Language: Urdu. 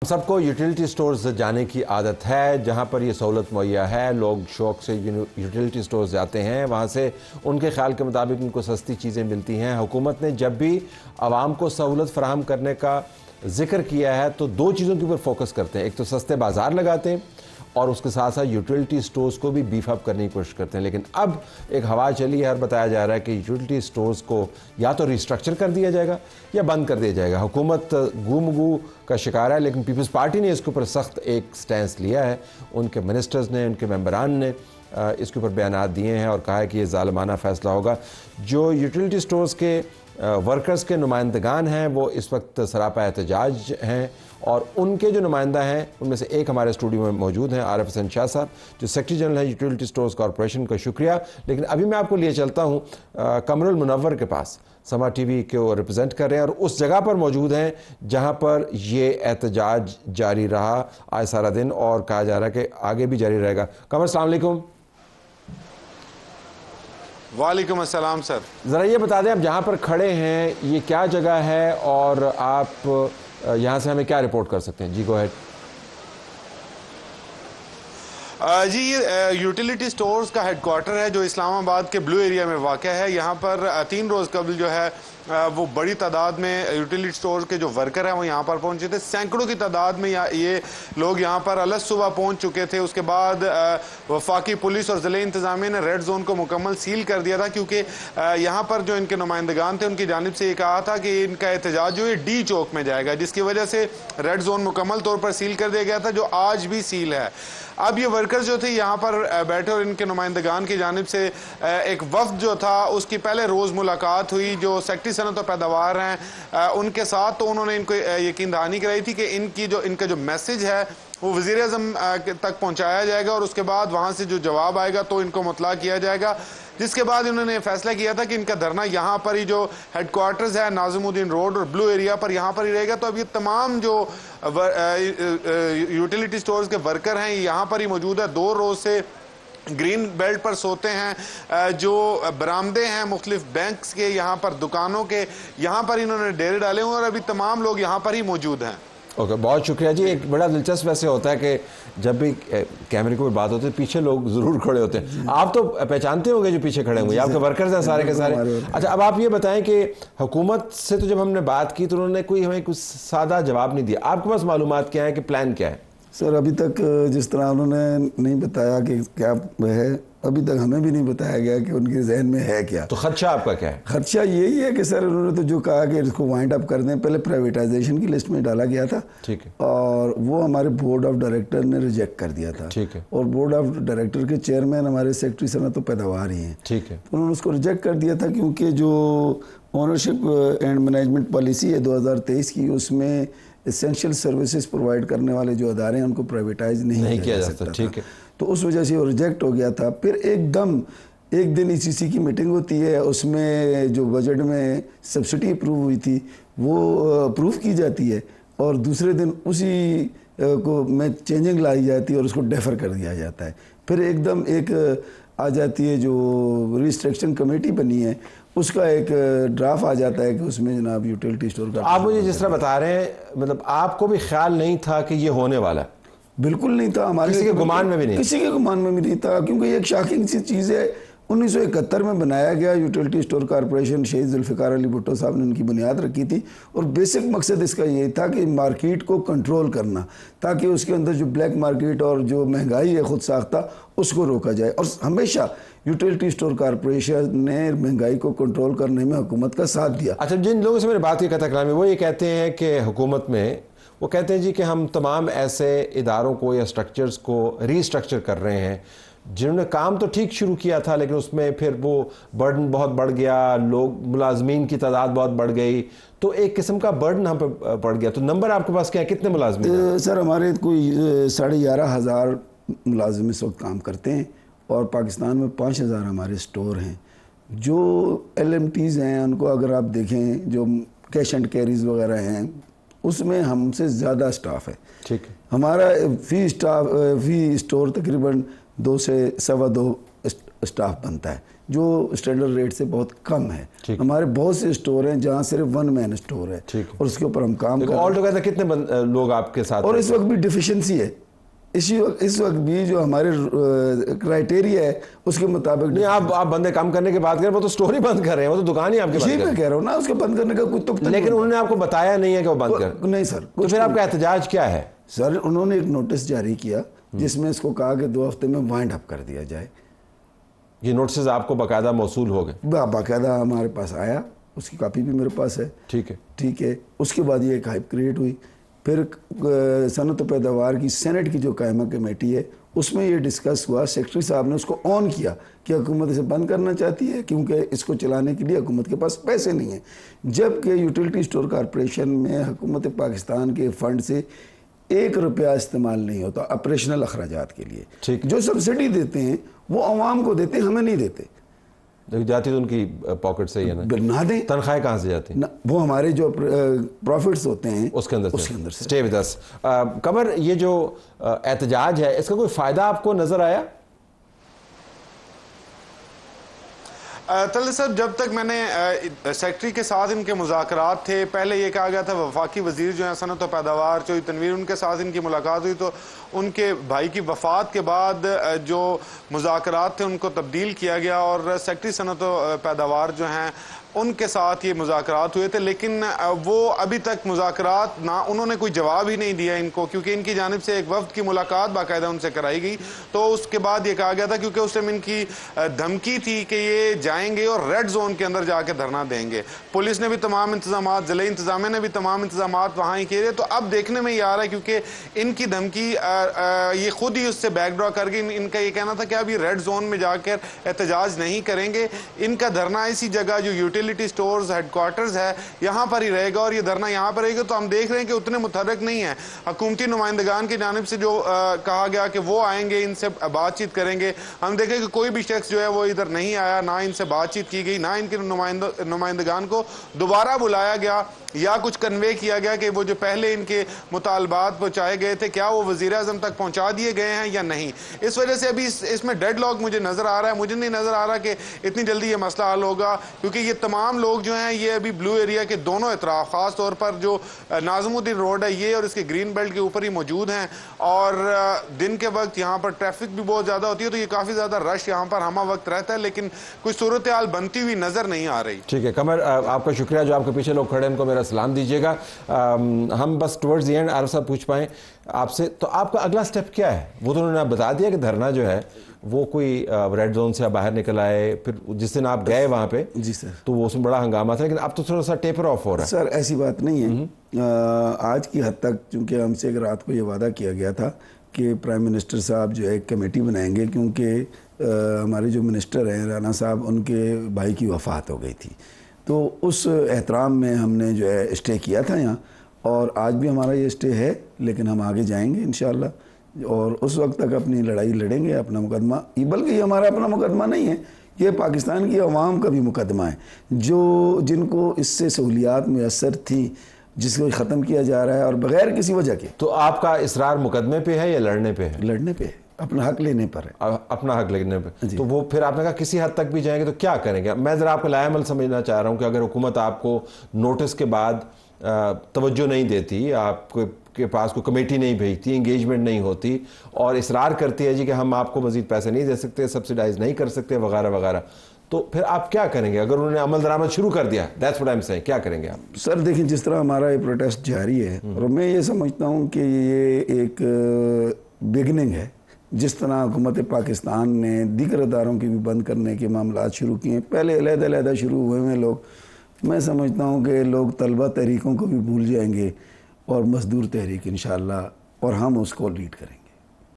سب کو یوٹیلیٹی سٹورز جانے کی عادت ہے، جہاں پر یہ سہولت مہیا ہے لوگ شوق سے یوٹیلیٹی سٹورز جاتے ہیں، وہاں سے ان کے خیال کے مطابق ان کو سستی چیزیں ملتی ہیں۔ حکومت نے جب بھی عوام کو سہولت فراہم کرنے کا ذکر کیا ہے تو دو چیزوں کے اوپر فوکس کرتے ہیں، ایک تو سستے بازار لگاتے ہیں اور اس کے ساتھ ساتھ یوٹیلیٹی سٹورز کو بھی بیف اپ کرنے کی کوشش کرتے ہیں۔ لیکن اب ایک ہوا چلی ہے اور بتایا جا رہا ہے کہ یوٹیلیٹی سٹورز کو یا تو ریسٹرکچر کر دیا جائے گا یا بند کر دیا جائے گا۔ حکومت گو کا شکار ہے، لیکن پیپلز پارٹی نے اس کے اوپر سخت ایک سٹینس لیا ہے۔ ان کے منسٹرز نے، ان کے ممبران نے اس کے اوپر بیانات دیے ہیں اور کہا ہے کہ یہ ظالمانہ فیصلہ ہوگا۔ جو یوٹیلیٹی سٹورز کے ورکرز کے نمائندگان ہیں وہ اس وقت سراپا احتجاج ہیں، اور ان کے جو نمائندہ ہیں ان میں سے ایک ہمارے اسٹوڈیو میں موجود ہیں، عارف حسین شاہ صاحب جو سیکرٹری جنرل ہیں یوٹیلیٹی سٹورز کارپوریشن کا۔ شکریہ۔ لیکن ابھی میں آپ کو لیے چلتا ہوں قمر المنور کے پاس، سما ٹی وی کو ریپرزینٹ کر رہے ہیں اور اس جگہ پر موجود ہیں جہاں پر یہ احتجاج جاری رہا آج سارا دن، اور کہا جا رہا ہے کہ آگے بھی جاری رہے گا۔ قمر السلام علیکم۔ وعلیکم السلام سر۔ ذرا یہ بتا دیں آپ جہاں پر کھڑے ہیں یہ کیا جگہ ہے اور آپ یہاں سے ہمیں کیا رپورٹ کر سکتے ہیں؟ جی گو ہیڈ۔ جی یہ یوٹیلیٹی سٹورز کا ہیڈ کوارٹر ہے جو اسلام آباد کے بلو ایریا میں واقع ہے۔ یہاں پر 3 روز قبل جو ہے وہ بڑی تعداد میں یوٹیلیٹی سٹورز کے جو ورکر ہیں وہ یہاں پر پہنچے تھے، سینکڑوں کی تعداد میں یہ لوگ یہاں پر الگ صبح پہنچ چکے تھے۔ اس کے بعد وفاقی پولیس اور ضلعی انتظامیہ نے ریڈ زون کو مکمل سیل کر دیا تھا، کیونکہ یہاں پر جو ان کے نمائندگان تھے ان کی جانب سے یہ کہا تھا کہ ان کا احتجاج جو ہے ڈی چوک میں جائے گا، جس کی وجہ سے ریڈ زون مکمل طور پر سیل کر دیا گیا تھا، جو آج بھی سیل ہے۔ اب یہ ورکرز جو تھے یہاں پر بیٹھے اور ان کے نمائندگان کی جانب سے ایک وفد جو تھا اس کی پہلے روز ملاقات ہوئی جو سیکٹری صنعت و پیداوار ہیں ان کے ساتھ، تو انہوں نے ان کو یقین دہانی کرائی تھی کہ ان کا جو میسج ہے وہ وزیر اعظم تک پہنچایا جائے گا اور اس کے بعد وہاں سے جو جواب آئے گا تو ان کو مطلع کیا جائے گا، جس کے بعد انہوں نے فیصلہ کیا تھا کہ ان کا دھرنا یہاں پر ہی جو ہیڈ کوارٹرز ہے ناظم الدین روڈ اور بلو ایریا پر یہاں پر ہی رہے گا۔ تو اب یہ تمام جو یوٹیلیٹی سٹورز کے ورکر ہیں یہاں پر ہی موجود ہے، 2 روز سے گرین بیلٹ پر سوتے ہیں، جو برآمدے ہیں مختلف بینکس کے، یہاں پر دکانوں کے، یہاں پر انہوں نے ڈیرے ڈالے ہوئے اور ابھی تمام لوگ یہاں پر ہی موجود ہیں۔ اوکے، بہت شکریہ جی۔ ایک بڑا دلچسپ ویسے ہوتا ہے کہ جب بھی کیمرے کو بات ہوتی ہے پیچھے لوگ ضرور کھڑے ہوتے ہیں۔ آپ تو پہچانتے ہوں گے جو پیچھے کھڑے ہوئے، آپ کے ورکرز ہیں سارے کے سارے۔ اچھا، اب آپ یہ بتائیں کہ حکومت سے تو جب ہم نے بات کی تو انہوں نے ہمیں کچھ سادہ جواب نہیں دیا، آپ کے پاس معلومات کیا ہے کہ پلان کیا ہے؟ سر ابھی تک جس طرح انہوں نے نہیں بتایا کہ کیا ہے، ابھی تک ہمیں بھی نہیں بتایا گیا کہ ان کے ذہن میں ہے کیا۔ تو خدشہ آپ کا کیا ہے؟ خدشہ یہی ہے کہ سر انہوں نے تو جو کہا کہ اس کو وائنڈ اپ کر دیں، پہلے پرائیویٹائزیشن کی لسٹ میں ڈالا گیا تھا، ٹھیک ہے، اور وہ ہمارے بورڈ آف ڈائریکٹر نے ریجیکٹ کر دیا تھا، ٹھیک ہے، اور اور بورڈ آف ڈائریکٹر کے چیئرمین ہمارے سیکرٹری صنعت و پیداوار ہی ہیں، ٹھیک ہے، انہوں نے اس کو ریجیکٹ کر دیا تھا کیونکہ جو اونرشپ اینڈ مینجمنٹ پالیسی ہے 2023 کی، اس میں اسینشیل سروسز پرووائڈ کرنے والے جو ادارے ہیں ان کو پرائیویٹائز نہیں کیا جا سکتا، ٹھیک ہے، تو اس وجہ سے وہ ریجیکٹ ہو گیا تھا۔ پھر ایک دن ای سی سی کی میٹنگ ہوتی ہے، اس میں جو بجٹ میں سبسڈی اپروو ہوئی تھی وہ اپروو کی جاتی ہے، اور دوسرے دن اسی کو میں چینجنگ لائی جاتی ہے اور اس کو ڈیفر کر دیا جاتا ہے۔ پھر ایک آ جاتی ہے جو ریسٹرکشن کمیٹی بنی ہے، اس کا ایک ڈرافٹ آ جاتا ہے کہ اس میں جناب یوٹیلیٹی سٹور کا۔ آپ مجھے جس طرح بتا رہے ہیں مطلب آپ کو بھی خیال نہیں تھا کہ یہ ہونے والا؟ بالکل نہیں تھا، ہمارے کسی کے گمان میں بھی نہیں، کسی کے گمان میں بھی نہیں تھا، کیونکہ یہ ایک شاکنگ سی چیز ہے۔ 1971 میں بنایا گیا یوٹیلیٹی سٹور کارپوریشن، شہید ذوالفقار علی بھٹو صاحب نے ان کی بنیاد رکھی تھی، اور بیسک مقصد اس کا یہ تھا کہ مارکیٹ کو کنٹرول کرنا، تاکہ اس کے اندر جو بلیک مارکیٹ اور جو مہنگائی ہے خود ساختہ اس کو روکا جائے، اور ہمیشہ یوٹیلیٹی سٹور کارپوریشن نے مہنگائی کو کنٹرول کرنے میں حکومت کا ساتھ دیا۔ اچھا، جن لوگوں سے میں نے بات کی قطع کلامی، وہ یہ کہتے ہیں کہ حکومت میں وہ کہتے ہیں جی کہ ہم تمام ایسے اداروں کو یا سٹرکچرز کو ری اسٹرکچر کر رہے ہیں جنہوں نے کام تو ٹھیک شروع کیا تھا لیکن اس میں پھر وہ برڈن بہت بڑھ گیا، لوگ ملازمین کی تعداد بہت بڑھ گئی، تو ایک قسم کا برڈن ہم پہ پڑ گیا۔ تو نمبر آپ کے پاس کیا ہے، کتنے ملازمین ہیں؟ سر ہمارے کوئی 11,500 ملازم اس وقت کام کرتے ہیں، اور پاکستان میں 5,000 ہمارے سٹور ہیں۔ جو ایل ایم ٹیز ہیں ان کو اگر آپ دیکھیں، جو کیش اینڈ کیریز وغیرہ ہیں، اس میں ہم سے زیادہ سٹاف ہے۔ ٹھیک ہے، ہمارا فی سٹور تقریباً 2 سے 2.25 سٹاف بنتا ہے، جو اسٹینڈرڈ ریٹ سے بہت کم ہے. ہمارے بہت سے اسٹور ہیں جہاں صرف 1 مین اسٹور ہے اور اس کے اوپر ہم کام کرتے ہیں. آل ٹوگیدر کتنے لوگ آپ کے ساتھ؟ اور اس وقت بھی ڈیفیشنسی ہے, اس وقت بھی جو ہمارے کرائٹیریا ہے اس کے مطابق. نہیں, آپ بندے کام کرنے کی بات کریں, وہ تو اسٹور ہی بند کر رہے ہیں, وہ تو دکان ہی آپ کے بند کر رہے ہیں. میں کہہ رہا ہوں نا, اس کے بند کرنے کا کوئی تک نہیں. لیکن انہوں نے آپ کو بتایا نہیں ہے کہ وہ بند کر. نہیں سر. تو پھر آپ کا احتجاج کیا ہے؟ سر انہوں نے ایک نوٹس جاری کیا جس میں اس کو کہا کہ 2 ہفتے میں وائنڈ اپ کر دیا جائے. یہ نوٹسز آپ کو باقاعدہ موصول ہو گئے؟ باقاعدہ ہمارے پاس آیا, اس کی کاپی بھی میرے پاس ہے. ٹھیک ہے. اس کے بعد یہ ایک ہائپ کریٹ ہوئی. پھر صنعت و پیداوار کی سینٹ کی جو قائمہ کمیٹی ہے اس میں یہ ڈسکس ہوا, سیکرٹری صاحب نے اس کو آن کیا کہ حکومت اسے بند کرنا چاہتی ہے کیونکہ اس کو چلانے کے لیے حکومت کے پاس پیسے نہیں ہیں, جبکہ یوٹیلٹی اسٹور کارپوریشن میں حکومت پاکستان کے فنڈ سے 1 روپیہ استعمال نہیں ہوتا آپریشنل اخراجات کے لیے. جو سبسڈی دیتے ہیں وہ عوام کو دیتے ہیں, ہمیں نہیں دیتے. جاتی تو ان کی پاکٹ سے ہی ہے نا. نہ دیں. تنخواہیں کہاں سے جاتی ہیں؟ وہ ہمارے جو پروفٹس ہوتے ہیں اس کے اندر سے. Stay with us. قمر, یہ جو احتجاج ہے اس کا کوئی فائدہ آپ کو نظر آیا؟ طلعت صاحب, جب تک میں نے سیکرٹری کے ساتھ ان کے مذاکرات تھے, پہلے یہ کہا گیا تھا وفاقی وزیر جو ہیں صنعت و پیداوار چوہدری تنویر, ان کے ساتھ ان کی ملاقات ہوئی تو ان کے بھائی کی وفات کے بعد جو مذاکرات تھے ان کو تبدیل کیا گیا اور سیکرٹری صنعت و پیداوار جو ہیں ان کے ساتھ یہ مذاکرات ہوئے تھے. لیکن وہ ابھی تک مذاکرات نہ, انہوں نے کوئی جواب ہی نہیں دیا ان کو, کیونکہ ان کی جانب سے ایک وفد کی ملاقات باقاعدہ ان سے کرائی گئی. تو اس کے بعد یہ کہا گیا تھا, کیونکہ اس ٹائم ان کی دھمکی تھی کہ یہ جائیں گے اور ریڈ زون کے اندر جا کے دھرنا دیں گے. پولیس نے بھی تمام انتظامات, ضلعی انتظامیہ نے بھی تمام انتظامات وہاں ہی کیے. تو اب دیکھنے میں یہ آ رہا ہے کیونکہ ان کی دھمکی یہ خود ہی اس سے بیک ڈرا کر گئی. ان کا یہ کہنا تھا کہ اب یہ ریڈ زون میں جا کر احتجاج نہیں کریں گے, ان کا دھرنا اسی جگہ جو یوٹیلیٹی سٹورز ہیڈ کوارٹرز ہے یہاں پر ہی رہے گا اور یہ دھرنا یہاں پر رہے گا. تو ہم دیکھ رہے ہیں کہ اتنے متحرک نہیں ہیں. حکومتی نمائندگان کی جانب سے جو کہا گیا کہ وہ آئیں گے, ان سے بات چیت کریں گے, ہم دیکھیں کہ کوئی بھی شخص جو ہے وہ ادھر نہیں آیا, نہ ان سے بات چیت کی گئی, نہ ان کے نمائندگان کو دوبارہ بلایا گیا یا کچھ کنوے کیا گیا کہ وہ جو پہلے ان کے مطالبات پہنچائے گئے تھے کیا وہ وزیر اعظم تک پہنچا دیے گئے ہیں یا نہیں. اس وجہ سے ابھی اس میں ڈیڈ لاک مجھے نظر آ رہا ہے. مجھے نہیں نظر آ رہا کہ اتنی جلدی یہ مسئلہ حل ہوگا, کیونکہ یہ تمام لوگ جو ہیں یہ ابھی بلو ایریا کے دونوں اطراف, خاص طور پر جو ناظم الدین روڈ ہے یہ اور اس کے گرین بیلٹ کے اوپر ہی موجود ہیں, اور دن کے وقت یہاں پر ٹریفک بھی بہت زیادہ ہوتی ہے, تو یہ کافی زیادہ رش یہاں پر ہمہ وقت رہتا ہے, لیکن کوئی صورتحال بنتی ہوئی نظر نہیں آ رہی. ٹھیک ہے قمر, آپ کا شکریہ. جو آپ کے پیچھے لوگ کھڑے ہیں ان کو میرا سلام دیجیے گا. ہم بس ٹورڈز دی اینڈ عارف صاحب پوچھ پائیں آپ سے, تو آپ کا اگلا سٹیپ کیا ہے؟ وہ تو انہوں نے بتا دیا کہ دھرنا جو ہے وہ کوئی ریڈ زون سے باہر نکل آئے, پھر جس دن آپ گئے وہاں پہ جی سر تو وہ اس میں بڑا ہنگامہ تھا, لیکن اب تو تھوڑا سا ٹیپر آف ہو رہا ہے. سر ایسی بات نہیں ہے. آج کی حد تک چونکہ ہم سے رات کو یہ وعدہ کیا گیا تھا کہ پرائم منسٹر صاحب جو ہے ایک کمیٹی بنائیں گے, کیونکہ ہمارے جو منسٹر ہیں رانا صاحب ان کے بھائی کی وفات ہو گئی تھی, تو اس احترام میں ہم نے جو ہے اسٹے کیا تھا یہاں, اور آج بھی ہمارا یہ اسٹے ہے, لیکن ہم آگے جائیں گے انشاءاللہ, اور اس وقت تک اپنی لڑائی لڑیں گے, اپنا مقدمہ, بلکہ یہ ہمارا اپنا مقدمہ نہیں ہے, یہ پاکستان کی عوام کا بھی مقدمہ ہے, جن کو اس سے سہولیات میسر تھیں جس کو ختم کیا جا رہا ہے اور بغیر کسی وجہ کے. تو آپ کا اصرار مقدمے پہ ہے یا لڑنے پہ ہے؟ لڑنے پہ, اپنا حق لینے پر ہے. اپنا حق لینے پہ. تو وہ پھر آپ نے کہا کسی حد تک بھی جائیں گے تو کیا کریں گے؟ میں ذرا آپ کو لائے عمل سمجھنا چاہ رہا ہوں کہ اگر حکومت آپ کو نوٹس کے بعد توجہ نہیں دیتی, آپ کے پاس کوئی کمیٹی نہیں بھیجتی, انگیجمنٹ نہیں ہوتی, اور اصرار کرتی ہے جی کہ ہم آپ کو مزید پیسے نہیں دے سکتے, سبسیڈائز نہیں کر سکتے وغیرہ وغیرہ, تو پھر آپ کیا کریں گے؟ اگر انہوں نے عمل درآمد شروع کر دیا, that's what I am seeing, کیا کریں گے آپ؟ سر دیکھیں, جس طرح ہمارا یہ پروٹیسٹ جاری ہے, اور میں یہ سمجھتا ہوں کہ یہ ایک بگننگ ہے, جس طرح حکومت پاکستان نے دیگر اداروں کی بھی بند کرنے کے معاملات شروع کیے ہیں, پہلے علیحدہ علیحدہ شروع ہوئے ہیں لوگ, میں سمجھتا ہوں کہ لوگ طلبہ تحریکوں کو بھی بھول جائیں گے اور مزدور تحریک انشاءاللہ, اور ہم اس کو لیڈ کریں گے.